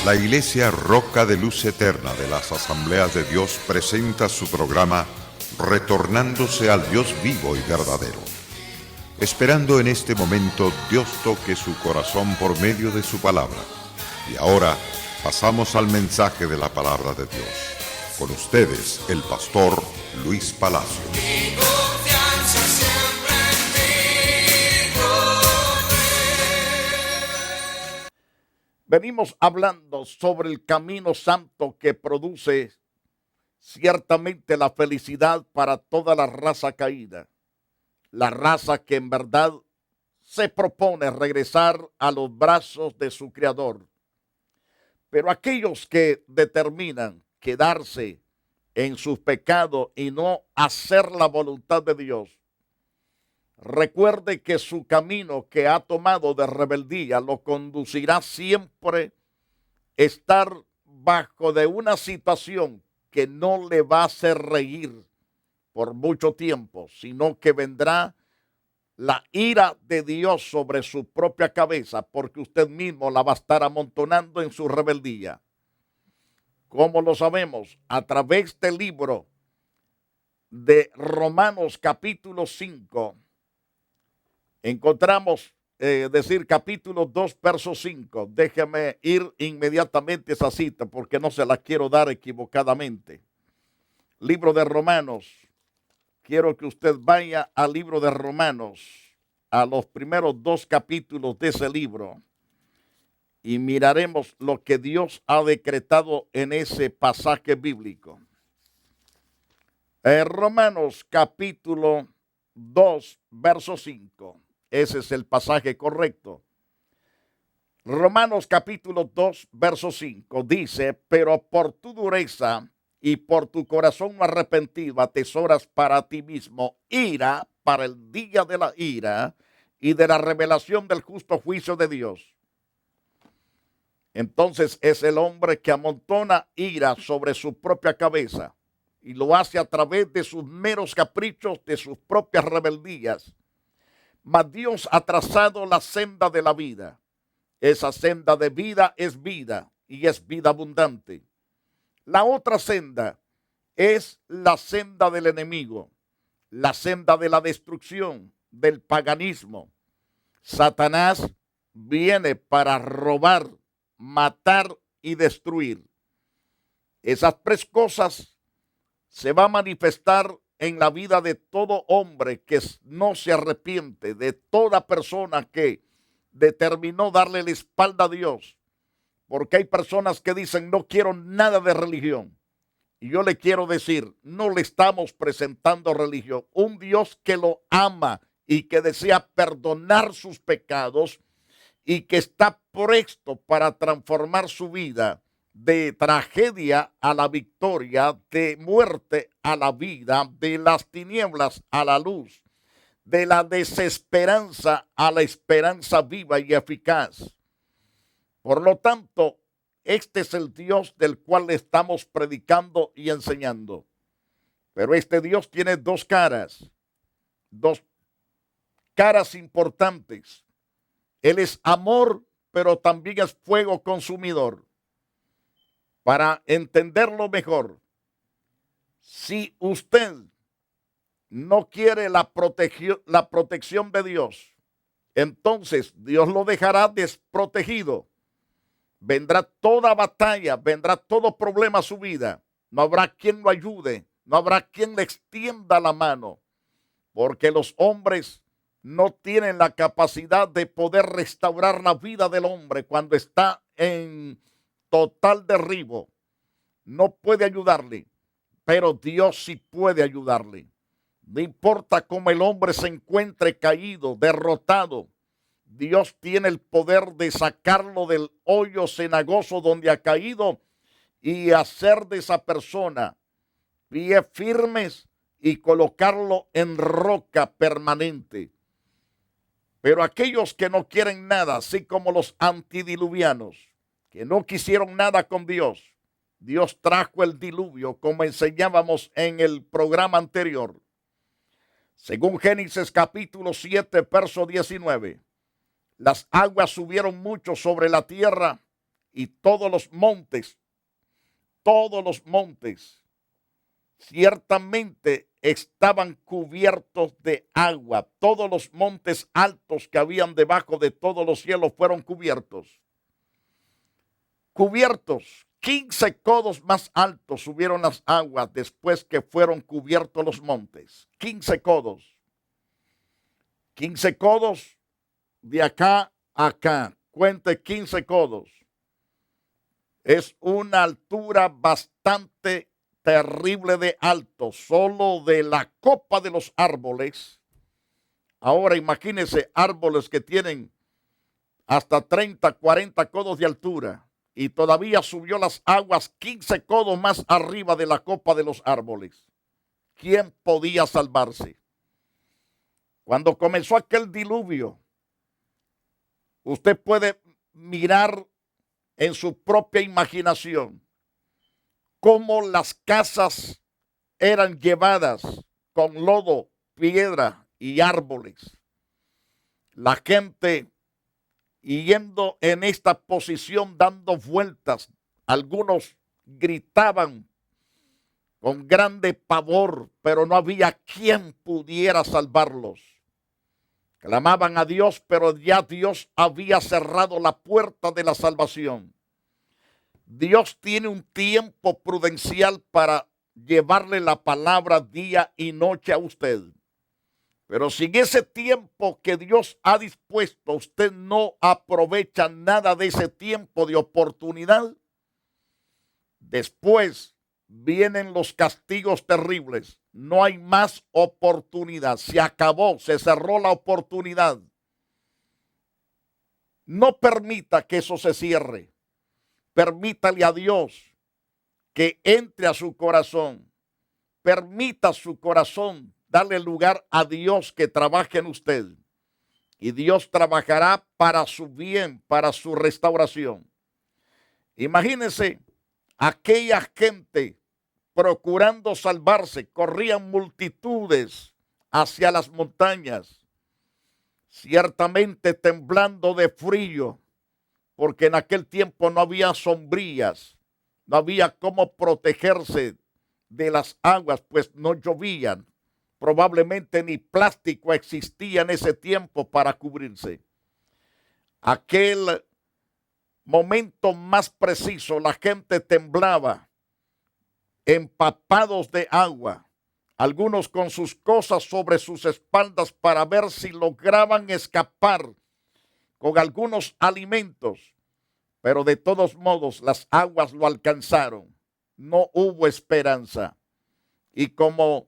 La Iglesia Roca de Luz Eterna de las Asambleas de Dios presenta su programa Retornándose al Dios vivo y verdadero. Esperando en este momento Dios toque su corazón por medio de su palabra. Y ahora pasamos al mensaje de la palabra de Dios. Con ustedes, el pastor Luis Palacio. Venimos hablando sobre el camino santo que produce ciertamente la felicidad para toda la raza caída. La raza que en verdad se propone regresar a los brazos de su Creador. Pero aquellos que determinan quedarse en sus pecados y no hacer la voluntad de Dios, recuerde que su camino que ha tomado de rebeldía lo conducirá siempre a estar bajo de una situación que no le va a hacer reír por mucho tiempo, sino que vendrá la ira de Dios sobre su propia cabeza, porque usted mismo la va a estar amontonando en su rebeldía. ¿Cómo lo sabemos? A través del libro de Romanos capítulo 5, encontramos, capítulo 2, verso 5. Déjeme ir inmediatamente a esa cita porque no se la quiero dar equivocadamente. Libro de Romanos. Quiero que usted vaya al libro de Romanos, a los primeros 2 capítulos de ese libro, y miraremos lo que Dios ha decretado en ese pasaje bíblico. Romanos capítulo 2, verso 5. Ese es el pasaje correcto. Romanos capítulo 2, verso 5 dice: pero por tu dureza y por tu corazón no arrepentido atesoras para ti mismo ira para el día de la ira y de la revelación del justo juicio de Dios. Entonces es el hombre que amontona ira sobre su propia cabeza y lo hace a través de sus meros caprichos, de sus propias rebeldías. Mas Dios ha trazado la senda de la vida. Esa senda de vida es vida y es vida abundante. La otra senda es la senda del enemigo, la senda de la destrucción, del paganismo. Satanás viene para robar, matar y destruir. Esas 3 cosas se va a manifestar en la vida de todo hombre que no se arrepiente, de toda persona que determinó darle la espalda a Dios. Porque hay personas que dicen: no quiero nada de religión. Y yo le quiero decir, no le estamos presentando religión. Un Dios que lo ama y que desea perdonar sus pecados y que está presto para transformar su vida de tragedia a la victoria, de muerte a la vida, de las tinieblas a la luz, de la desesperanza a la esperanza viva y eficaz. Por lo tanto, este es el Dios del cual le estamos predicando y enseñando. Pero este Dios tiene 2 caras, 2 caras importantes. Él es amor, pero también es fuego consumidor. Para entenderlo mejor, si usted no quiere la protección de Dios, entonces Dios lo dejará desprotegido. Vendrá toda batalla, vendrá todo problema a su vida. No habrá quien lo ayude, no habrá quien le extienda la mano, porque los hombres no tienen la capacidad de poder restaurar la vida del hombre cuando está en total derribo. No puede ayudarle, pero Dios sí puede ayudarle. No importa cómo el hombre se encuentre caído, derrotado, Dios tiene el poder de sacarlo del hoyo cenagoso donde ha caído y hacer de esa persona pies firmes y colocarlo en roca permanente. Pero aquellos que no quieren nada, así como los antidiluvianos, que no quisieron nada con Dios, Dios trajo el diluvio, como enseñábamos en el programa anterior. Según Génesis capítulo 7, verso 19, las aguas subieron mucho sobre la tierra y todos los montes ciertamente estaban cubiertos de agua. Todos los montes altos que habían debajo de todos los cielos fueron cubiertos. 15 codos más altos subieron las aguas después que fueron cubiertos los montes. 15 codos. 15 codos de acá a acá. Cuente 15 codos. Es una altura bastante terrible de alto, solo de la copa de los árboles. Ahora imagínense árboles que tienen hasta 30, 40 codos de altura y todavía subió las aguas 15 codos más arriba de la copa de los árboles. ¿Quién podía salvarse? Cuando comenzó aquel diluvio, usted puede mirar en su propia imaginación cómo las casas eran llevadas con lodo, piedra y árboles. La gente yendo en esta posición dando vueltas. Algunos gritaban con grande pavor, pero no había quien pudiera salvarlos. Clamaban a Dios, pero ya Dios había cerrado la puerta de la salvación. Dios tiene un tiempo prudencial para llevarle la palabra día y noche a usted. Pero si en ese tiempo que Dios ha dispuesto usted no aprovecha nada de ese tiempo de oportunidad, después vienen los castigos terribles. No hay más oportunidad. Se acabó, se cerró la oportunidad. No permita que eso se cierre. Permítale a Dios que entre a su corazón. Permita su corazón darle lugar a Dios que trabaje en usted. Y Dios trabajará para su bien, para su restauración. Imagínense aquella gente procurando salvarse, corrían multitudes hacia las montañas, ciertamente temblando de frío, porque en aquel tiempo no había sombrillas, no había cómo protegerse de las aguas, pues no llovían. Probablemente ni plástico existía en ese tiempo para cubrirse. Aquel momento más preciso, la gente temblaba, empapados de agua, algunos con sus cosas sobre sus espaldas para ver si lograban escapar con algunos alimentos, pero de todos modos las aguas lo alcanzaron. No hubo esperanza. Y como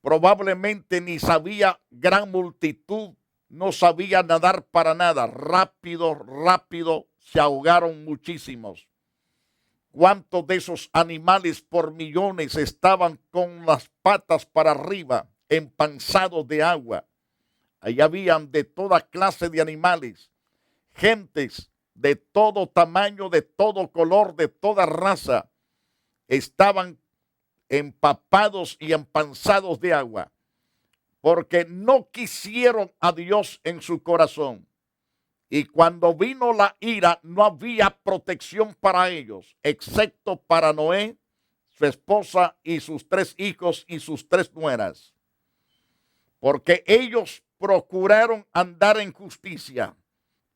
probablemente ni sabía gran multitud, no sabía nadar para nada, rápido se ahogaron muchísimos. ¿Cuántos de esos animales por millones estaban con las patas para arriba, empanzados de agua? Allí habían de toda clase de animales, gentes de todo tamaño, de todo color, de toda raza, estaban empapados y empanzados de agua, porque no quisieron a Dios en su corazón. Y cuando vino la ira, no había protección para ellos, excepto para Noé, su esposa y sus 3 hijos y sus 3 nueras. Porque ellos procuraron andar en justicia,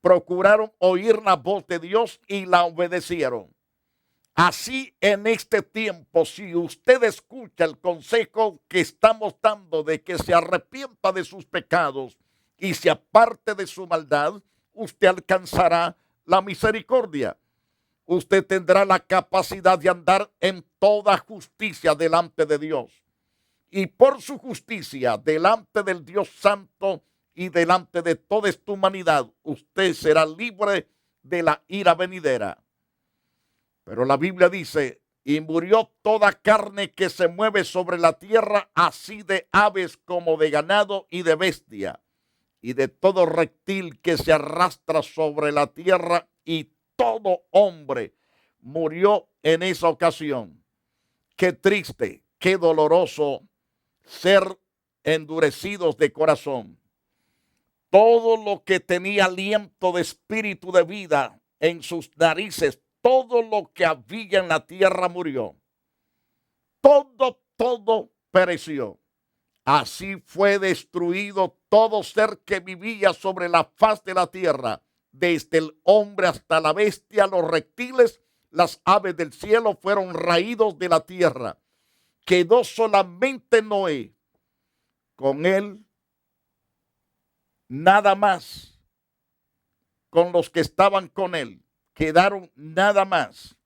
procuraron oír la voz de Dios y la obedecieron. Así en este tiempo, si usted escucha el consejo que estamos dando de que se arrepienta de sus pecados y se aparte de su maldad, usted alcanzará la misericordia. Usted tendrá la capacidad de andar en toda justicia delante de Dios. Y por su justicia delante del Dios Santo y delante de toda esta humanidad, usted será libre de la ira venidera. Pero la Biblia dice, y murió toda carne que se mueve sobre la tierra, así de aves como de ganado y de bestia, y de todo reptil que se arrastra sobre la tierra, y todo hombre murió en esa ocasión. Qué triste, qué doloroso ser endurecidos de corazón. Todo lo que tenía aliento de espíritu de vida en sus narices, todo lo que había en la tierra murió. Todo pereció. Así fue destruido todo ser que vivía sobre la faz de la tierra, desde el hombre hasta la bestia, los reptiles, las aves del cielo fueron raídos de la tierra. Quedó solamente Noé, con él nada más, con los que estaban con él, quedaron nada más,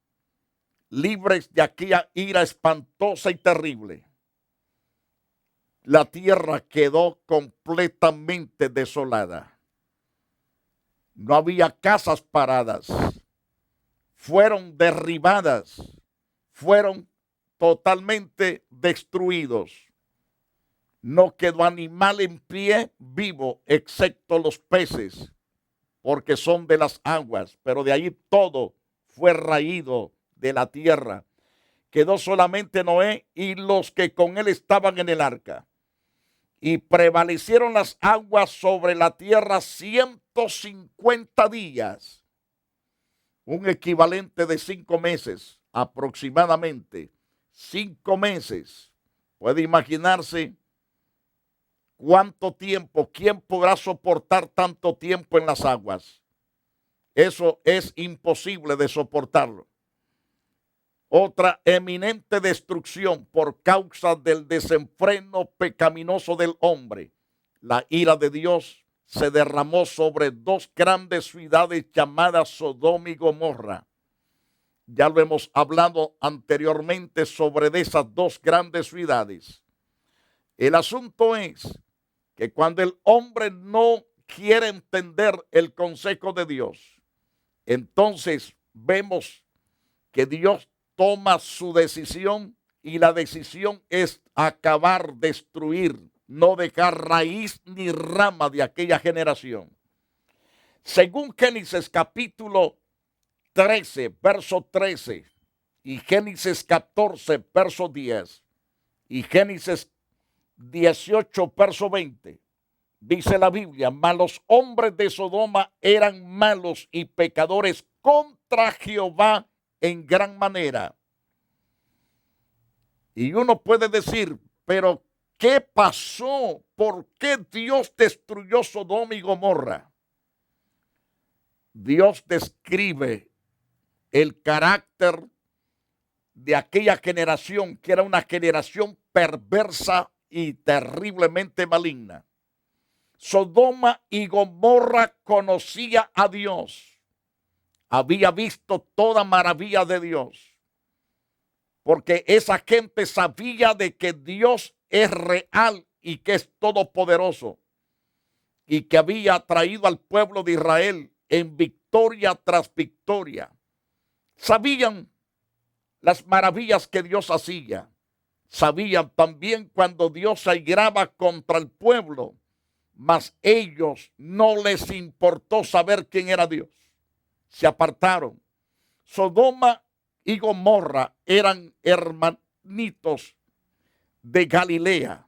libres de aquella ira espantosa y terrible. La tierra quedó completamente desolada. No había casas paradas. Fueron derribadas. Fueron totalmente destruidos. No quedó animal en pie vivo, excepto los peces, porque son de las aguas. Pero de ahí todo fue raído de la tierra. Quedó solamente Noé y los que con él estaban en el arca. Y prevalecieron las aguas sobre la tierra 150 días, un equivalente de 5 meses aproximadamente. 5 meses. Puede imaginarse cuánto tiempo, quién podrá soportar tanto tiempo en las aguas. Eso es imposible de soportarlo. Otra eminente destrucción por causa del desenfreno pecaminoso del hombre. La ira de Dios se derramó sobre 2 grandes ciudades llamadas Sodoma y Gomorra. Ya lo hemos hablado anteriormente sobre esas 2 grandes ciudades. El asunto es que cuando el hombre no quiere entender el consejo de Dios, entonces vemos que Dios toma su decisión y la decisión es acabar, destruir, no dejar raíz ni rama de aquella generación. Según Génesis capítulo 13, verso 13, y Génesis 14, verso 10, y Génesis 18, verso 20, dice la Biblia: mas los hombres de Sodoma eran malos y pecadores contra Jehová en gran manera. Y uno puede decir, pero ¿qué pasó? ¿Por qué Dios destruyó Sodoma y Gomorra? Dios describe el carácter de aquella generación, que era una generación perversa y terriblemente maligna. Sodoma y Gomorra conocía a Dios. Había visto toda maravilla de Dios, porque esa gente sabía de que Dios es real y que es todopoderoso, y que había traído al pueblo de Israel en victoria tras victoria. Sabían las maravillas que Dios hacía. Sabían también cuando Dios se airaba contra el pueblo, mas ellos no les importó saber quién era Dios. Se apartaron. Sodoma y Gomorra eran hermanitos de Galilea,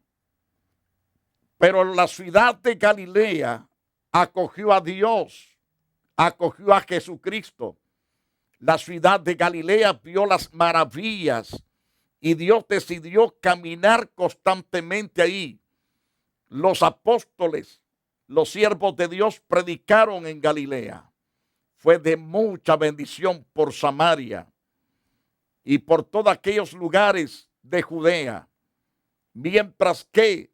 pero la ciudad de Galilea acogió a Dios, acogió a Jesucristo. La ciudad de Galilea vio las maravillas y Dios decidió caminar constantemente ahí. Los apóstoles, los siervos de Dios, predicaron en Galilea. Fue de mucha bendición por Samaria y por todos aquellos lugares de Judea. Mientras que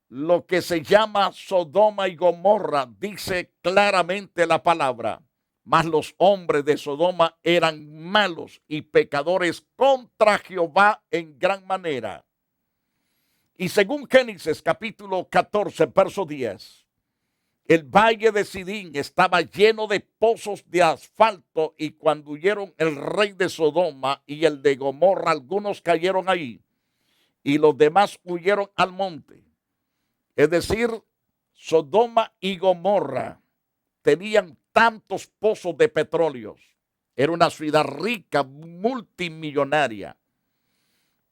lo que se llama Sodoma y Gomorra, dice claramente la palabra: mas los hombres de Sodoma eran malos y pecadores contra Jehová en gran manera. Y según Génesis capítulo 14, verso 10, el valle de Sidín estaba lleno de pozos de asfalto, y cuando huyeron el rey de Sodoma y el de Gomorra, algunos cayeron ahí y los demás huyeron al monte. Es decir, Sodoma y Gomorra tenían tantos pozos de petróleos. Era una ciudad rica, multimillonaria.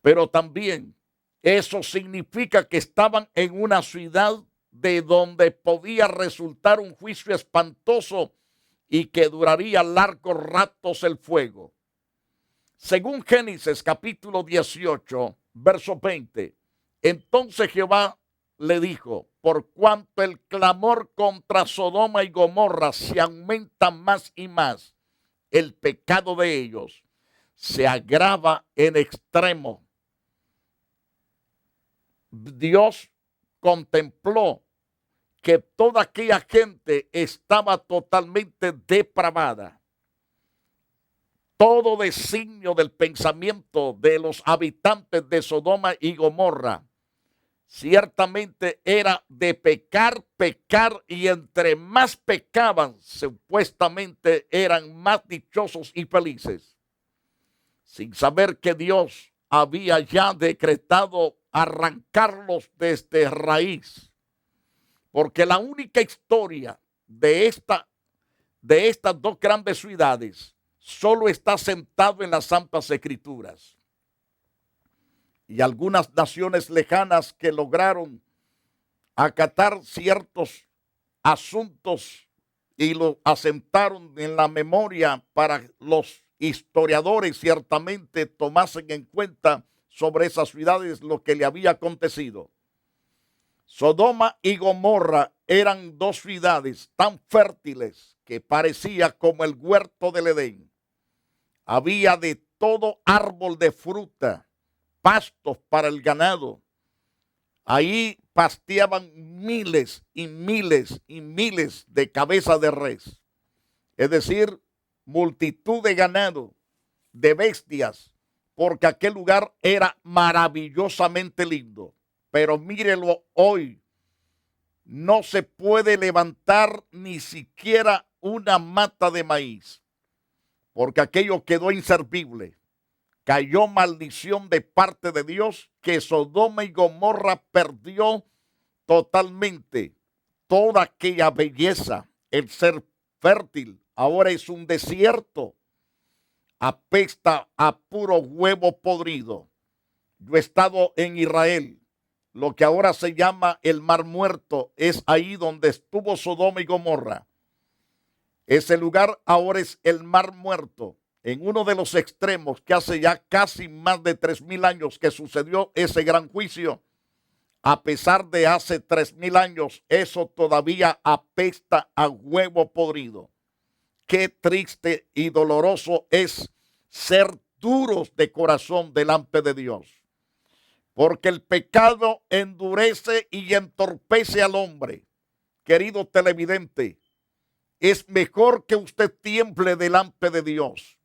Pero también eso significa que estaban en una ciudad de donde podía resultar un juicio espantoso y que duraría largos ratos el fuego. Según Génesis capítulo 18, verso 20, entonces Jehová le dijo, por cuanto el clamor contra Sodoma y Gomorra se aumenta más y más, el pecado de ellos se agrava en extremo. Dios contempló que toda aquella gente estaba totalmente depravada. Todo designio del pensamiento de los habitantes de Sodoma y Gomorra ciertamente era de pecar, pecar, y entre más pecaban, supuestamente eran más dichosos y felices, sin saber que Dios había ya decretado arrancarlos desde raíz, porque la única historia de estas dos grandes ciudades solo está sentado en las Santas Escrituras. Y algunas naciones lejanas que lograron acatar ciertos asuntos y lo asentaron en la memoria para los historiadores ciertamente tomasen en cuenta sobre esas ciudades lo que le había acontecido. Sodoma y Gomorra eran dos ciudades tan fértiles que parecía como el huerto del Edén. Había de todo árbol de fruta, pastos para el ganado. Ahí pasteaban miles y miles y miles de cabezas de res. Es decir, multitud de ganado, de bestias, porque aquel lugar era maravillosamente lindo. Pero mírelo hoy, no se puede levantar ni siquiera una mata de maíz, porque aquello quedó inservible. Cayó maldición de parte de Dios, que Sodoma y Gomorra perdió totalmente toda aquella belleza, el ser fértil. Ahora es un desierto, apesta a puro huevo podrido. Yo he estado en Israel, lo que ahora se llama el Mar Muerto, es ahí donde estuvo Sodoma y Gomorra. Ese lugar ahora es el Mar Muerto, en uno de los extremos, que hace ya casi más de 3,000 años que sucedió ese gran juicio. A pesar de hace 3,000 años, eso todavía apesta a huevo podrido. Qué triste y doloroso es ser duros de corazón delante de Dios, porque el pecado endurece y entorpece al hombre. Querido televidente, es mejor que usted tiemble delante de Dios,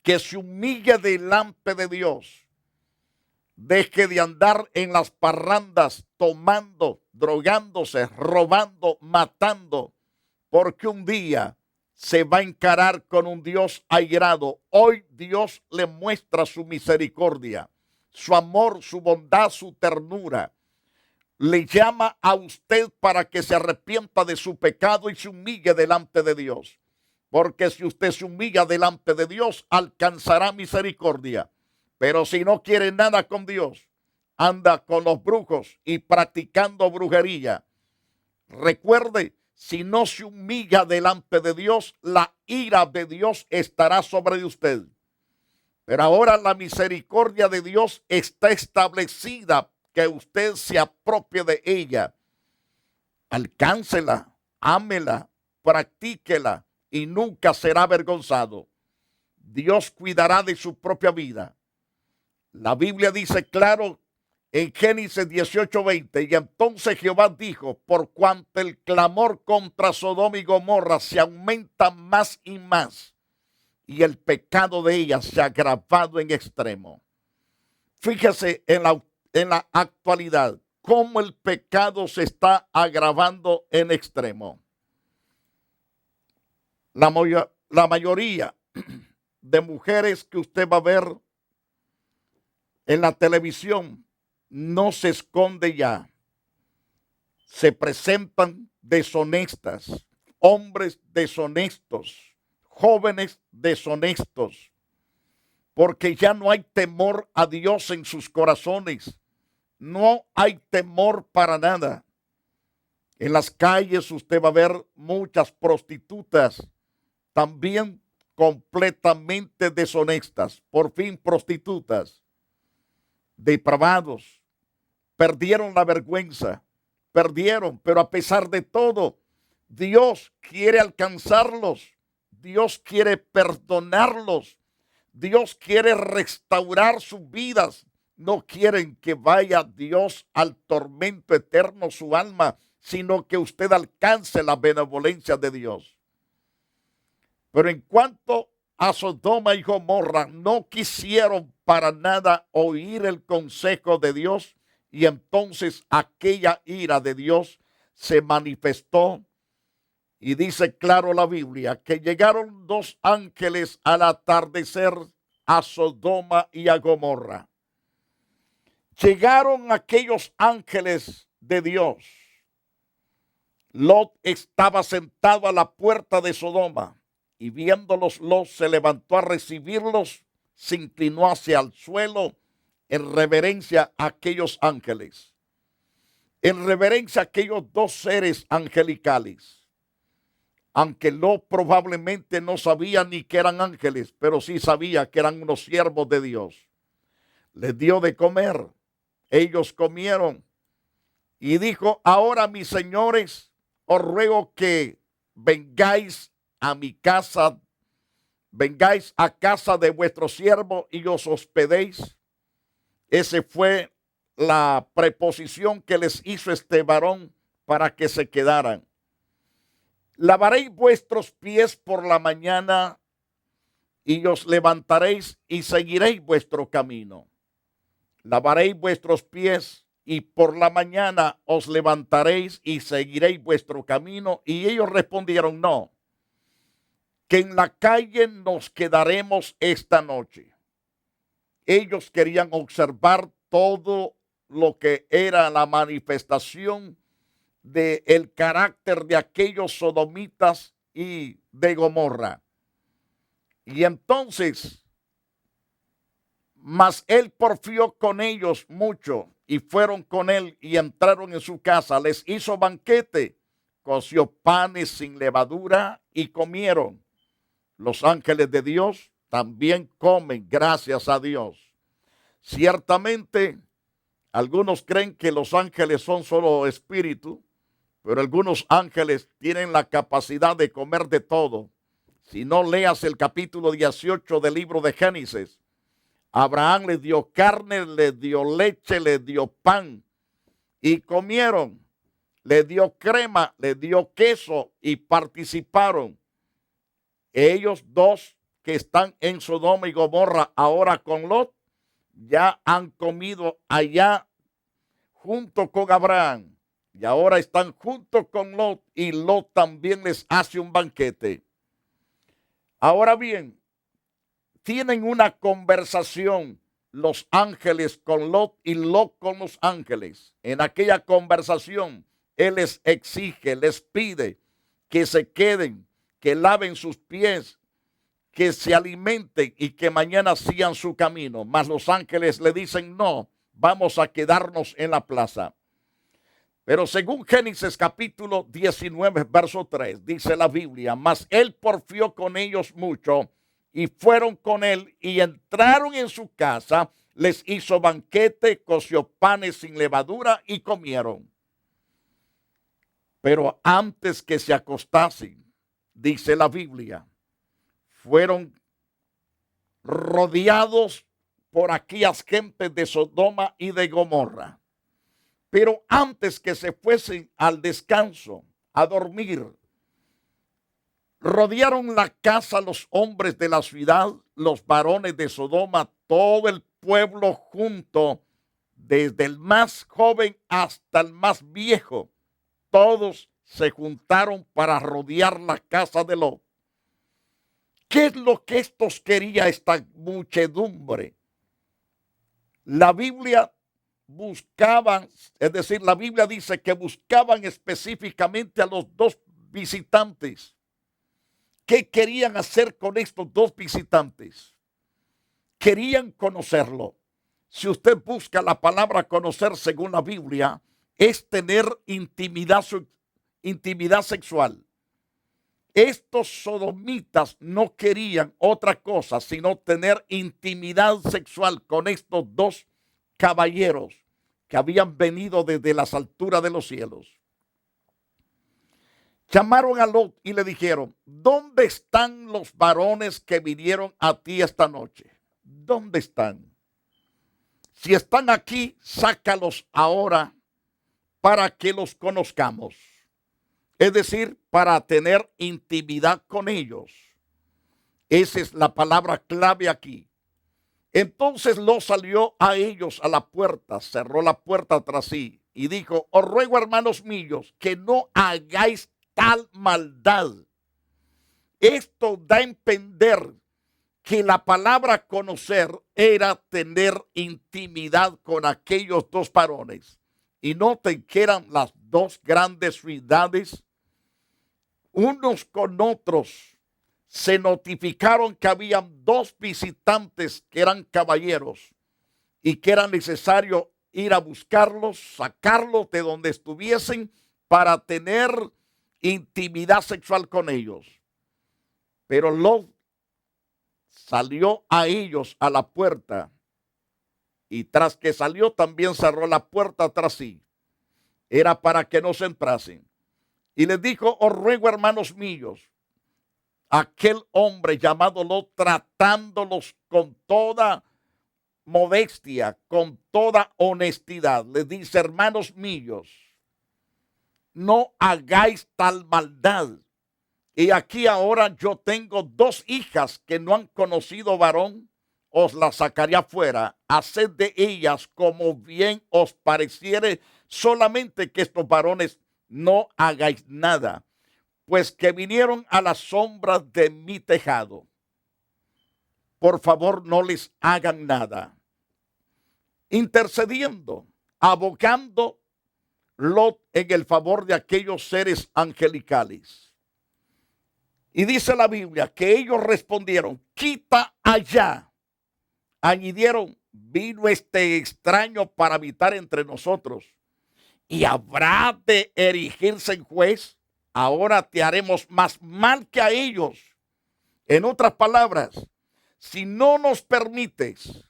que se humille delante de Dios. Deje de andar en las parrandas tomando, drogándose, robando, matando, porque un día se va a encarar con un Dios airado. Hoy Dios le muestra su misericordia, su amor, su bondad, su ternura. Le llama a usted para que se arrepienta de su pecado y se humille delante de Dios. Porque si usted se humilla delante de Dios, alcanzará misericordia. Pero si no quiere nada con Dios, anda con los brujos y practicando brujería. Recuerde, si no se humilla delante de Dios, la ira de Dios estará sobre usted. Pero ahora la misericordia de Dios está establecida, que usted se apropie de ella. Alcáncela, ámela, practíquela y nunca será avergonzado. Dios cuidará de su propia vida. La Biblia dice claro en Génesis 18:20, y entonces Jehová dijo, por cuanto el clamor contra Sodoma y Gomorra se aumenta más y más, y el pecado de ellas se ha agravado en extremo. Fíjese en la actualidad cómo el pecado se está agravando en extremo. La mayoría de mujeres que usted va a ver en la televisión no se esconde ya. Se presentan deshonestas, hombres deshonestos, jóvenes deshonestos, porque ya no hay temor a Dios en sus corazones. No hay temor para nada. En las calles usted va a ver muchas prostitutas también completamente deshonestas, por fin prostitutas, depravados, perdieron la vergüenza, pero a pesar de todo, Dios quiere alcanzarlos, Dios quiere perdonarlos, Dios quiere restaurar sus vidas. No quieren que vaya Dios al tormento eterno su alma, sino que usted alcance la benevolencia de Dios. Pero en cuanto a Sodoma y Gomorra, no quisieron para nada oír el consejo de Dios, y entonces aquella ira de Dios se manifestó. Y dice claro la Biblia que llegaron 2 ángeles al atardecer a Sodoma y a Gomorra. Llegaron aquellos ángeles de Dios. Lot estaba sentado a la puerta de Sodoma, y viéndolos, Lot se levantó a recibirlos, se inclinó hacia el suelo en reverencia a aquellos ángeles, en reverencia a aquellos 2 seres angelicales. Aunque Lot probablemente no sabía ni que eran ángeles, pero sí sabía que eran unos siervos de Dios. Les dio de comer, ellos comieron, y dijo: ahora, mis señores, os ruego que vengáis a mi casa, vengáis a casa de vuestro siervo y os hospedéis. Esa fue la preposición que les hizo este varón para que se quedaran. Lavaréis vuestros pies por la mañana y os levantaréis y seguiréis vuestro camino. Lavaréis vuestros pies y por la mañana os levantaréis y seguiréis vuestro camino. Y ellos respondieron: no, que en la calle nos quedaremos esta noche. Ellos querían observar todo lo que era la manifestación del carácter de aquellos sodomitas y de Gomorra. Y entonces, mas él porfió con ellos mucho, y fueron con él y entraron en su casa. Les hizo banquete, coció panes sin levadura y comieron. Los ángeles de Dios también comen, gracias a Dios. Ciertamente, algunos creen que los ángeles son solo espíritu, pero algunos ángeles tienen la capacidad de comer de todo. Si no, leas el capítulo 18 del libro de Génesis. Abraham les dio carne, les dio leche, les dio pan y comieron. Les dio crema, les dio queso y participaron. Ellos 2 que están en Sodoma y Gomorra ahora con Lot, ya han comido allá junto con Abraham. Y ahora están junto con Lot, y Lot también les hace un banquete. Ahora bien, tienen una conversación los ángeles con Lot y Lot con los ángeles. En aquella conversación, él les exige, les pide que se queden, que laven sus pies, que se alimenten y que mañana sigan su camino. Mas los ángeles le dicen: no, vamos a quedarnos en la plaza. Pero según Génesis capítulo 19, verso 3, dice la Biblia: mas él porfió con ellos mucho, y fueron con él y entraron en su casa, les hizo banquete, coció panes sin levadura y comieron. Pero antes que se acostasen, dice la Biblia, fueron rodeados por aquellas gentes de Sodoma y de Gomorra. Pero antes que se fuesen al descanso, a dormir, rodearon la casa los hombres de la ciudad, los varones de Sodoma, todo el pueblo junto, desde el más joven hasta el más viejo. Todos se juntaron para rodear la casa de Lot. ¿Qué es lo que estos quería esta muchedumbre? La Biblia buscaban, es decir, la Biblia dice que buscaban específicamente a los 2 visitantes. ¿Qué querían hacer con estos 2 visitantes? Querían conocerlo. Si usted busca la palabra conocer según la Biblia, es tener intimidad sexual. estos sodomitas no querían otra cosa sino tener intimidad sexual con estos dos caballeros que habían venido desde las alturas de los cielos. Llamaron a Lot y le dijeron: ¿dónde están los varones que vinieron a ti esta noche? ¿Dónde están? Si están aquí, sácalos ahora para que los conozcamos. Es decir, para tener intimidad con ellos. Esa es la palabra clave aquí. Entonces Lot salió a ellos a la puerta, cerró la puerta tras sí y dijo: os ruego, hermanos míos, que no hagáis tal maldad. Esto da a entender que la palabra conocer era tener intimidad con aquellos dos varones. Y noten que eran las dos grandes ciudades, unos con otros. Se notificaron que habían dos visitantes que eran caballeros y que era necesario ir a buscarlos, sacarlos de donde estuviesen para tener intimidad sexual con ellos. Pero Lot salió a ellos a la puerta y tras que salió también cerró la puerta tras sí. Era para que no se entrasen. Y les dijo: os ruego, hermanos míos, aquel hombre llamado Lot, tratándolos con toda modestia, con toda honestidad, les dice: hermanos míos, no hagáis tal maldad. Y aquí ahora yo tengo dos hijas que no han conocido varón, os las sacaré afuera, haced de ellas como bien os pareciere, solamente que estos varones no hagáis nada, pues que vinieron a la sombra de mi tejado. Por favor, no les hagan nada. Intercediendo, abogando Lot en el favor de aquellos seres angelicales. Y dice la Biblia que ellos respondieron: quita allá. Añadieron: vino este extraño para habitar entre nosotros, y habrá de erigirse en juez. Ahora te haremos más mal que a ellos. En otras palabras, si no nos permites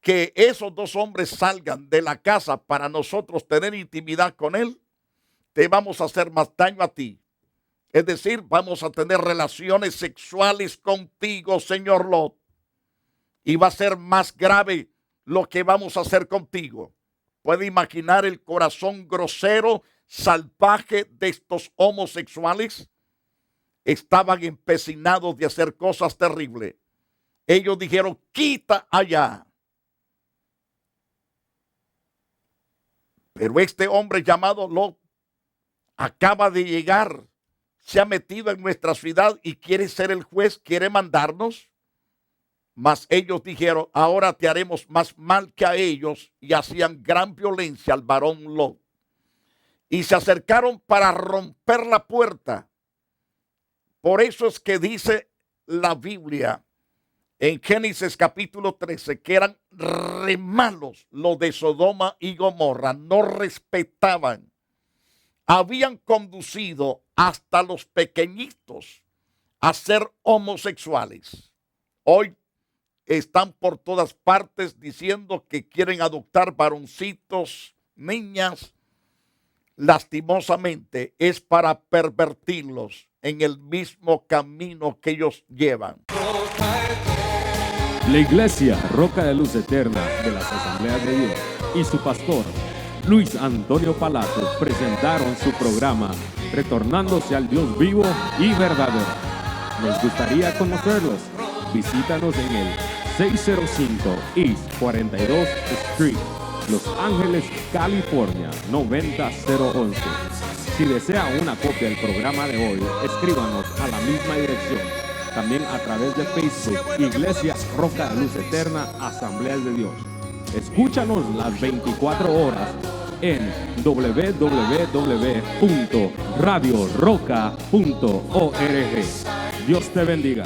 que esos dos hombres salgan de la casa para nosotros tener intimidad con él, te vamos a hacer más daño a ti. Es decir, vamos a tener relaciones sexuales contigo, señor Lot. Y va a ser más grave lo que vamos a hacer contigo. Puede imaginar el corazón grosero, salvaje de estos homosexuales. Estaban empecinados de hacer cosas terribles. Ellos dijeron: quita allá. Pero este hombre llamado Lot acaba de llegar, se ha metido en nuestra ciudad y quiere ser el juez, quiere mandarnos. Mas ellos dijeron: ahora te haremos más mal que a ellos, y hacían gran violencia al varón Lot. Y se acercaron para romper la puerta. Por eso es que dice la Biblia en Génesis capítulo 13 que eran re malos los de Sodoma y Gomorra, no respetaban. Habían conducido hasta los pequeñitos a ser homosexuales. Hoy están por todas partes diciendo que quieren adoptar varoncitos, niñas. Lastimosamente es para pervertirlos en el mismo camino que ellos llevan. La Iglesia Roca de Luz Eterna de las Asambleas de Dios y su pastor Luis Antonio Palacio presentaron su programa Retornándose al Dios vivo y verdadero. Nos gustaría conocerlos. Visítanos en el 605 East 42 Street, Los Ángeles, California 90011. Si desea una copia del programa de hoy, escríbanos a la misma dirección. También a través de Facebook, Iglesia Roca de Luz Eterna, Asambleas de Dios. Escúchanos las 24 horas en www.radioroca.org. Dios te bendiga.